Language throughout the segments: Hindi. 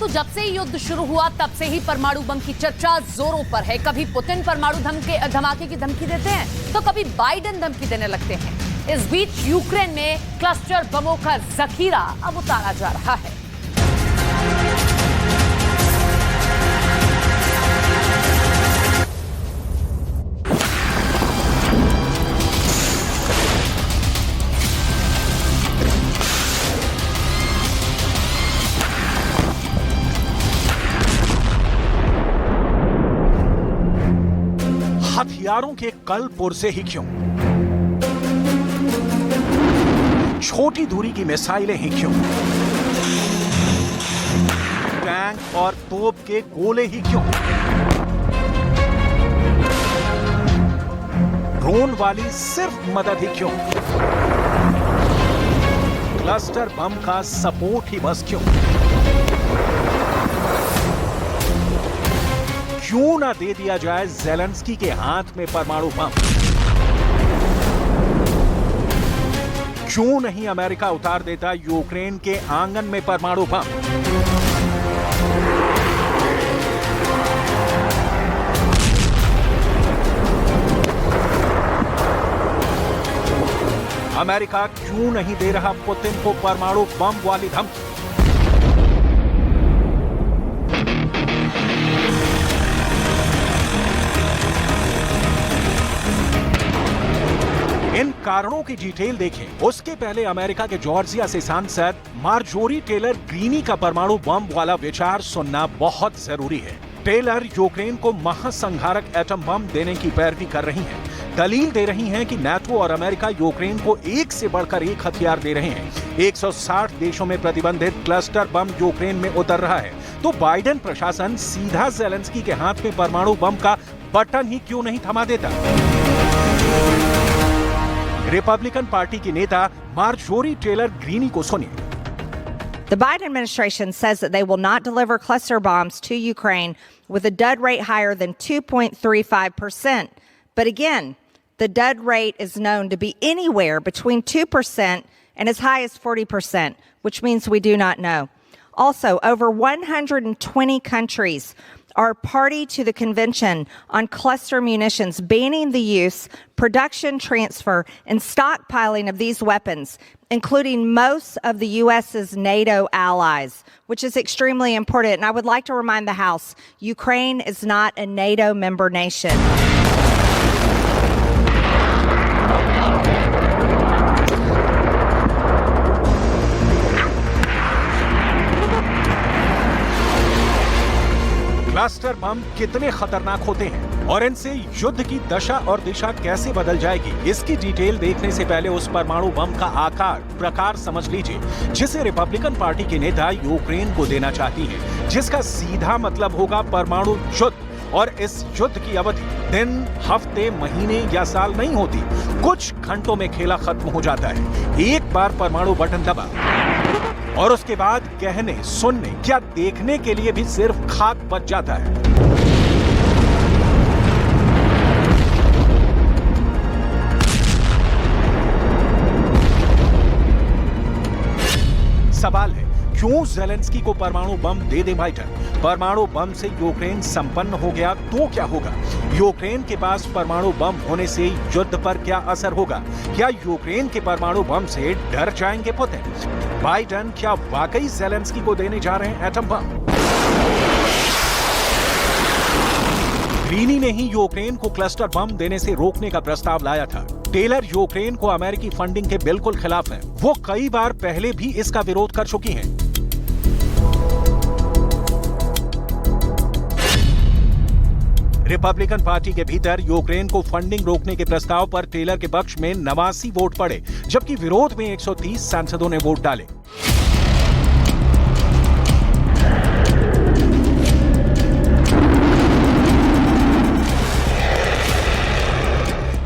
तो जब से युद्ध शुरू हुआ तब से ही परमाणु बम की चर्चा जोरों पर है। कभी पुतिन परमाणु धमाके की धमकी देते हैं तो कभी बाइडेन धमकी देने लगते हैं। इस बीच यूक्रेन में क्लस्टर बमों का जखीरा अब उतारा जा रहा है। हथियारों के कल पुर्जे ही क्यों, छोटी दूरी की मिसाइलें ही क्यों, टैंक और तोप के गोले ही क्यों, ड्रोन वाली सिर्फ मदद ही क्यों, क्लस्टर बम का सपोर्ट ही बस क्यों ना दे दिया जाए ज़ेलेंस्की के हाथ में परमाणु बम? क्यों नहीं अमेरिका उतार देता यूक्रेन के आंगन में परमाणु बम? अमेरिका क्यों नहीं दे रहा पुतिन को परमाणु बम वाली धमकी? इन कारणों की डिटेल देखें। उसके पहले अमेरिका के जॉर्जिया से सांसद मार्जोरी टेलर ग्रीनी का परमाणु बम वाला विचार सुनना बहुत जरूरी है। टेलर यूक्रेन को महासंहारक एटम बम देने की पैरवी कर रही हैं। दलील दे रही हैं कि नाटो और अमेरिका यूक्रेन को एक से बढ़कर एक हथियार दे रहे हैं। 160 देशों में प्रतिबंधित क्लस्टर बम यूक्रेन में उतर रहा है, तो बाइडेन प्रशासन सीधा ज़ेलेंस्की के हाथ में परमाणु बम का बटन ही क्यों नहीं थमा देता? रिपब्लिकन पार्टी की नेता मार्जोरी टेलर ग्रीनी को सुनिए। The Biden administration says that they will not deliver cluster bombs to Ukraine with a dud rate higher than 2.35%. But again, the dud rate is known to be anywhere between 2% and as high as 40%, which means we do not know. Also, over 120 countries are party to the Convention on Cluster Munitions, banning the use, production, transfer, and stockpiling of these weapons, including most of the U.S.'s NATO allies, which is extremely important. And I would like to remind the House, Ukraine is not a NATO member nation. Cluster bomb कितने खतरनाक होते हैं और इनसे युद्ध की दशा और दिशा कैसे बदल जाएगी, इसकी डिटेल देखने से पहले उस परमाणु बम का आकार प्रकार समझ लीजिए जिसे रिपब्लिकन पार्टी के नेता यूक्रेन को देना चाहती हैं, जिसका सीधा मतलब होगा परमाणु युद्ध। और इस युद्ध की अवधि दिन, हफ्ते, महीने या साल नहीं होती, कुछ घंटों में खेला खत्म हो जाता है। एक बार परमाणु बटन दबा और उसके बाद कहने, सुनने, क्या देखने के लिए भी सिर्फ खाक बच जाता है। सवाल है, क्यों ज़ेलेंस्की को परमाणु बम दे दे बाइडेन? परमाणु बम से यूक्रेन संपन्न हो गया तो क्या होगा? यूक्रेन के पास परमाणु बम होने से युद्ध पर क्या असर होगा? क्या यूक्रेन के परमाणु बम से डर जाएंगे पुतिन? बाइडेन क्या वाकई ज़ेलेंस्की को देने जा रहे हैं एटम बम? ग्रीनी ने ही यूक्रेन को क्लस्टर बम देने से रोकने का प्रस्ताव लाया था। टेलर यूक्रेन को अमेरिकी फंडिंग के बिल्कुल खिलाफ हैं। वो कई बार पहले भी इसका विरोध कर चुकी हैं। रिपब्लिकन पार्टी के भीतर यूक्रेन को फंडिंग रोकने के प्रस्ताव पर टेलर के पक्ष में 89 वोट पड़े, जबकि विरोध में 130 सांसदों ने वोट डाले।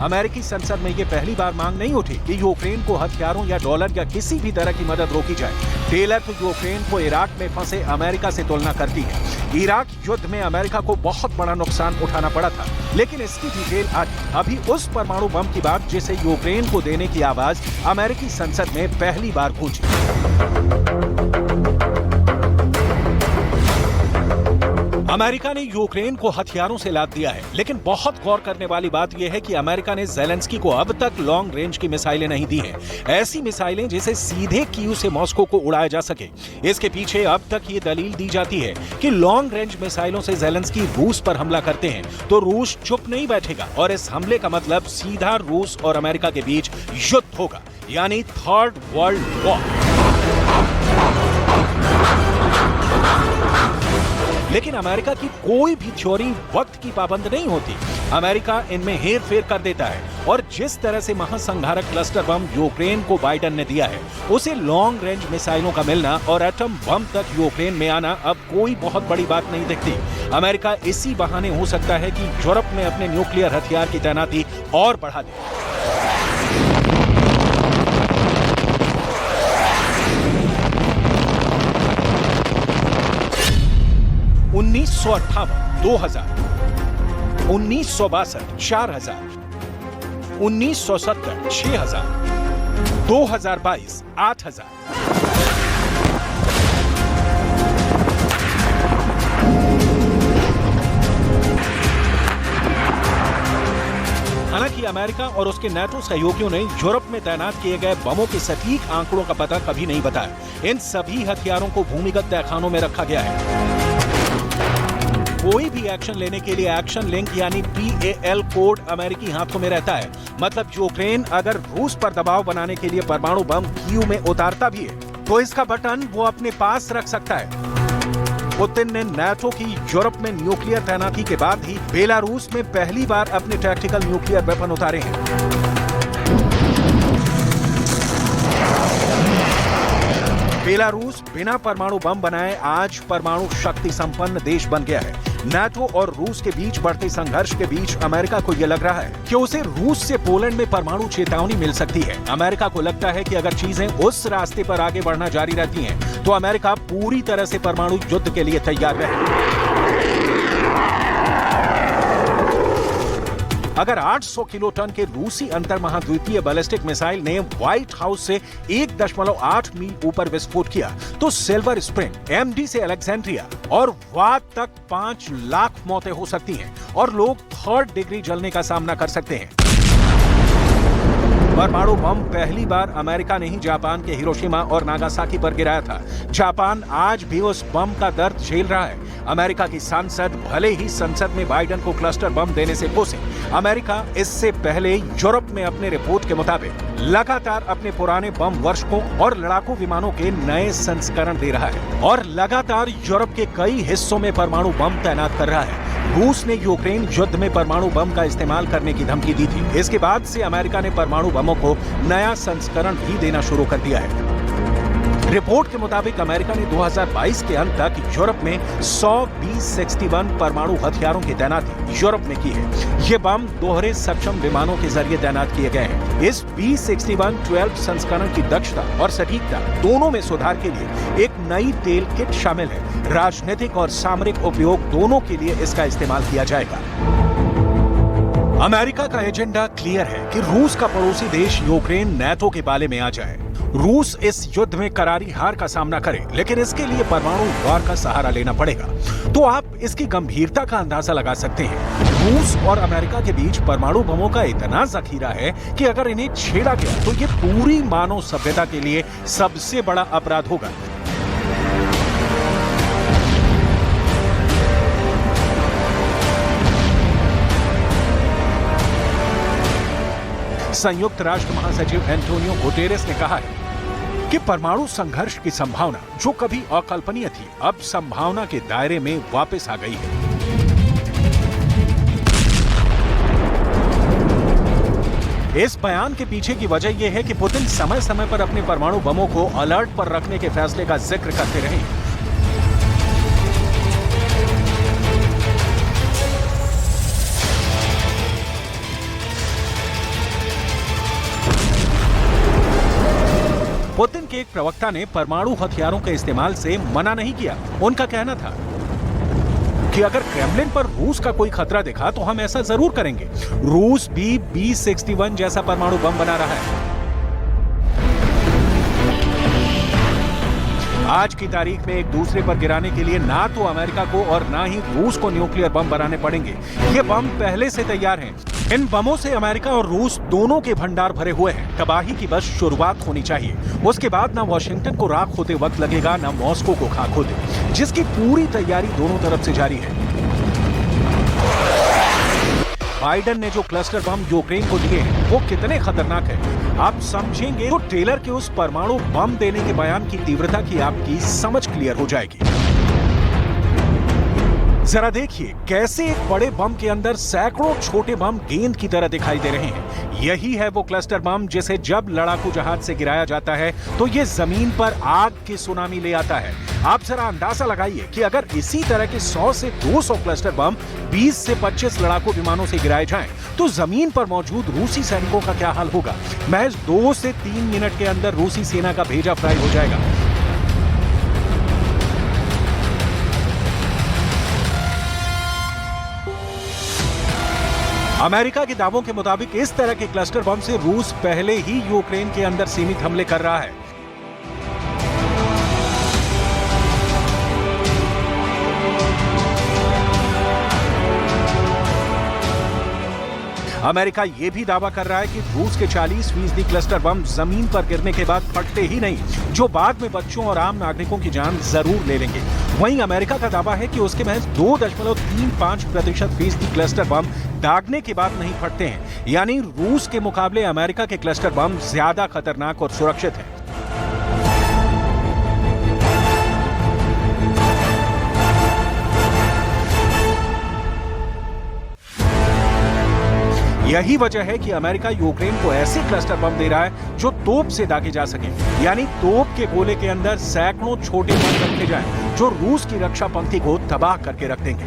अमेरिकी संसद में ये पहली बार मांग नहीं उठी कि यूक्रेन को हथियारों या डॉलर या किसी भी तरह की मदद रोकी जाए। टेलर तो यूक्रेन को इराक में फंसे अमेरिका से तुलना करती है। इराक युद्ध में अमेरिका को बहुत बड़ा नुकसान उठाना पड़ा था, लेकिन इसकी डिटेल आज अभी उस परमाणु बम की बात जिसे यूक्रेन को देने की आवाज अमेरिकी संसद में पहली बार गूंजी। अमेरिका ने यूक्रेन को हथियारों से लाद दिया है, लेकिन बहुत गौर करने वाली बात यह है कि अमेरिका ने ज़ेलेंस्की को अब तक लॉन्ग रेंज की मिसाइलें नहीं दी हैं। ऐसी मिसाइलें जिसे सीधे कीव से मॉस्को को उड़ाया जा सके। इसके पीछे अब तक ये दलील दी जाती है कि लॉन्ग रेंज मिसाइलों से ज़ेलेंस्की रूस पर हमला करते हैं तो रूस चुप नहीं बैठेगा और इस हमले का मतलब सीधा रूस और अमेरिका के बीच युद्ध होगा, यानी थर्ड वर्ल्ड वॉर। लेकिन अमेरिका की कोई भी थ्योरी वक्त की पाबंद नहीं होती। अमेरिका इनमें हेर फेर कर देता है और जिस तरह से महासंहारक क्लस्टर बम यूक्रेन को बाइडेन ने दिया है, उसे लॉन्ग रेंज मिसाइलों का मिलना और एटम बम तक यूक्रेन में आना अब कोई बहुत बड़ी बात नहीं दिखती। अमेरिका इसी बहाने हो सकता है कि यूरोप में अपने न्यूक्लियर हथियार की तैनाती और बढ़ा दे। 1958, 2000, 1962, 4000, 1970, 6000, 2022, 8000। हालांकि अमेरिका और उसके नाटो सहयोगियों ने यूरोप में तैनात किए गए बमों के सटीक आंकड़ों का पता कभी नहीं बताया। इन सभी हथियारों को भूमिगत तहखानों में रखा गया है। कोई भी एक्शन लेने के लिए एक्शन लिंक यानी PAL कोड अमेरिकी हाथों में रहता है। मतलब यूक्रेन अगर रूस पर दबाव बनाने के लिए परमाणु बम कीव में उतारता भी है तो इसका बटन वो अपने पास रख सकता है। पुतिन ने नाटो की यूरोप में न्यूक्लियर तैनाती के बाद ही बेलारूस में पहली बार अपने टैक्टिकल न्यूक्लियर वेपन उतारे हैं। बेलारूस बिना परमाणु बम बनाए आज परमाणु शक्ति संपन्न देश बन गया है। नाटो और रूस के बीच बढ़ते संघर्ष के बीच अमेरिका को यह लग रहा है कि उसे रूस से पोलैंड में परमाणु चेतावनी मिल सकती है। अमेरिका को लगता है कि अगर चीजें उस रास्ते पर आगे बढ़ना जारी रहती हैं, तो अमेरिका पूरी तरह से परमाणु युद्ध के लिए तैयार रहे। अगर 800 किलोटन के रूसी अंतर्महाद्वीपीय बैलिस्टिक मिसाइल ने व्हाइट हाउस से 1.8 मील ऊपर विस्फोट किया, तो सिल्वर स्प्रिंग, MD से अलेक्जेंड्रिया और वाद तक 5 लाख मौतें हो सकती हैं और लोग 3rd डिग्री जलने का सामना कर सकते हैं। परमाणु बम पहली बार अमेरिका ने ही जापान के हिरोशिमा और नागासाकी पर गिराया था। जापान आज भी उस बम का दर्द झेल रहा है। अमेरिका की सांसद भले ही संसद में बाइडेन को क्लस्टर बम देने से कोसे, अमेरिका इससे पहले यूरोप में अपने रिपोर्ट के मुताबिक लगातार अपने पुराने बम वर्षकों और लड़ाकू विमानों के नए संस्करण दे रहा है और लगातार यूरोप के कई हिस्सों में परमाणु बम तैनात कर रहा है। रूस ने यूक्रेन युद्ध में परमाणु बम का इस्तेमाल करने की धमकी दी थी। इसके बाद से अमेरिका ने परमाणु बमों को नया संस्करण भी देना शुरू कर दिया है। रिपोर्ट के मुताबिक अमेरिका ने 2022 के अंत तक यूरोप में 100 B-61 परमाणु हथियारों की तैनाती यूरोप में की है। ये बम दोहरे सक्षम विमानों के जरिए तैनात किए गए हैं। इस B-61 12 संस्करण की दक्षता और सटीकता दोनों में सुधार के लिए एक नई टेल किट शामिल है। राजनीतिक और सामरिक उपयोग दोनों के लिए इसका इस्तेमाल किया जाएगा। अमेरिका का एजेंडा क्लियर है कि रूस का पड़ोसी देश यूक्रेन नाटो के बाले में आ जाए। रूस इस युद्ध में करारी हार का सामना करे, लेकिन इसके लिए परमाणु वॉर का सहारा लेना पड़ेगा। तो आप इसकी गंभीरता का अंदाजा लगा सकते हैं। रूस और अमेरिका के बीच परमाणु बमों का इतना जखीरा है कि अगर इन्हें छेड़ा गया तो ये पूरी मानव सभ्यता के लिए सबसे बड़ा अपराध होगा। संयुक्त राष्ट्र महासचिव एंटोनियो गुटेरेस ने कहा है कि परमाणु संघर्ष की संभावना जो कभी अकल्पनीय थी, अब संभावना के दायरे में वापस आ गई है। इस बयान के पीछे की वजह यह है कि पुतिन समय समय पर अपने परमाणु बमों को अलर्ट पर रखने के फैसले का जिक्र करते रहे। पुतिन के एक प्रवक्ता ने परमाणु हथियारों के इस्तेमाल से मना नहीं किया। उनका कहना था कि अगर क्रेमलिन पर रूस का कोई खतरा दिखा तो हम ऐसा जरूर करेंगे। रूस भी B-61 जैसा परमाणु बम बना रहा है। आज की तारीख में एक दूसरे पर गिराने के लिए ना तो अमेरिका को और ना ही रूस को न्यूक्लियर बम बनाने पड़ेंगे। ये बम पहले से तैयार हैं। इन बमों से अमेरिका और रूस दोनों के भंडार भरे हुए हैं। तबाही की बस शुरुआत होनी चाहिए। उसके बाद ना वॉशिंगटन को राख होते वक्त लगेगा, ना मॉस्को को खाक होते, जिसकी पूरी तैयारी दोनों तरफ से जारी है। बाइडेन ने जो क्लस्टर बम यूक्रेन को दिए हैं वो कितने खतरनाक है आप समझेंगे तो टेलर के उस परमाणु बम देने के बयान की तीव्रता की आपकी समझ क्लियर हो जाएगी। जरा देखिए कैसे एक बड़े बम के अंदर सैकड़ों छोटे बम गेंद की तरह दिखाई दे रहे हैं। यही है वो क्लस्टर बम जिसे जब लड़ाकू जहाज से गिराया जाता है तो ये जमीन पर आग की सुनामी ले आता है। आप जरा अंदाजा लगाइए कि अगर इसी तरह के 100 से 200 क्लस्टर बम 20 से 25 लड़ाकू विमानों से गिराए जाएं, तो जमीन पर मौजूद रूसी सैनिकों का क्या हाल होगा। महज 2 से 3 मिनट के अंदर रूसी सेना का भेजा फ्राई हो जाएगा। अमेरिका के दावों के मुताबिक इस तरह के क्लस्टर बम से रूस पहले ही यूक्रेन के अंदर सीमित हमले कर रहा है। अमेरिका यह भी दावा कर रहा है कि रूस के 40% क्लस्टर बम जमीन पर गिरने के बाद फटते ही नहीं, जो बाद में बच्चों और आम नागरिकों की जान जरूर ले लेंगे। वहीं अमेरिका का दावा है कि उसके महज 2.35% क्लस्टर बम दागने के बाद नहीं फटते हैं, यानी रूस के मुकाबले अमेरिका के क्लस्टर बम ज्यादा खतरनाक और सुरक्षित हैं। यही वजह है कि अमेरिका यूक्रेन को ऐसे क्लस्टर बम दे रहा है जो तोप से दागे जा सके, यानी तोप के गोले के अंदर सैकड़ों छोटे बम रखे जाएं, जो रूस की रक्षा पंक्ति को तबाह करके रख देंगे।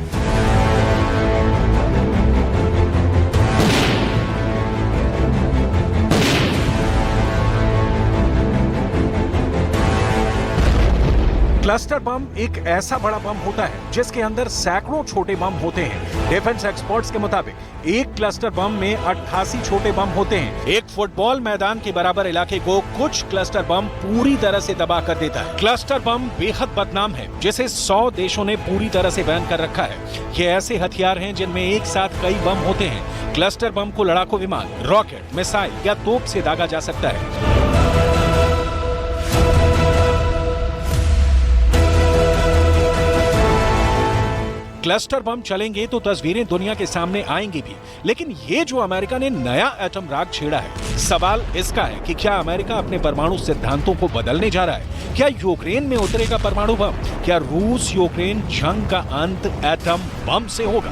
क्लस्टर बम एक ऐसा बड़ा बम होता है जिसके अंदर सैकड़ों छोटे बम होते हैं। डिफेंस एक्सपर्ट्स के मुताबिक एक क्लस्टर बम में 88 छोटे बम होते हैं। एक फुटबॉल मैदान के बराबर इलाके को कुछ क्लस्टर बम पूरी तरह से तबाह कर देता है। क्लस्टर बम बेहद बदनाम है, जिसे 100 देशों ने पूरी तरह से बैन कर रखा है। ये ऐसे हथियार हैं जिनमें एक साथ कई बम होते हैं। क्लस्टर बम को लड़ाकू विमान, रॉकेट, मिसाइल या तोप से दागा जा सकता है। क्लस्टर बम चलेंगे तो तस्वीरें दुनिया के सामने आएंगी भी, लेकिन ये जो अमेरिका ने नया एटम राग छेड़ा है, सवाल इसका है कि क्या अमेरिका अपने परमाणु सिद्धांतों को बदलने जा रहा है? क्या यूक्रेन में उतरेगा परमाणु बम? क्या रूस यूक्रेन जंग का अंत एटम बम से होगा?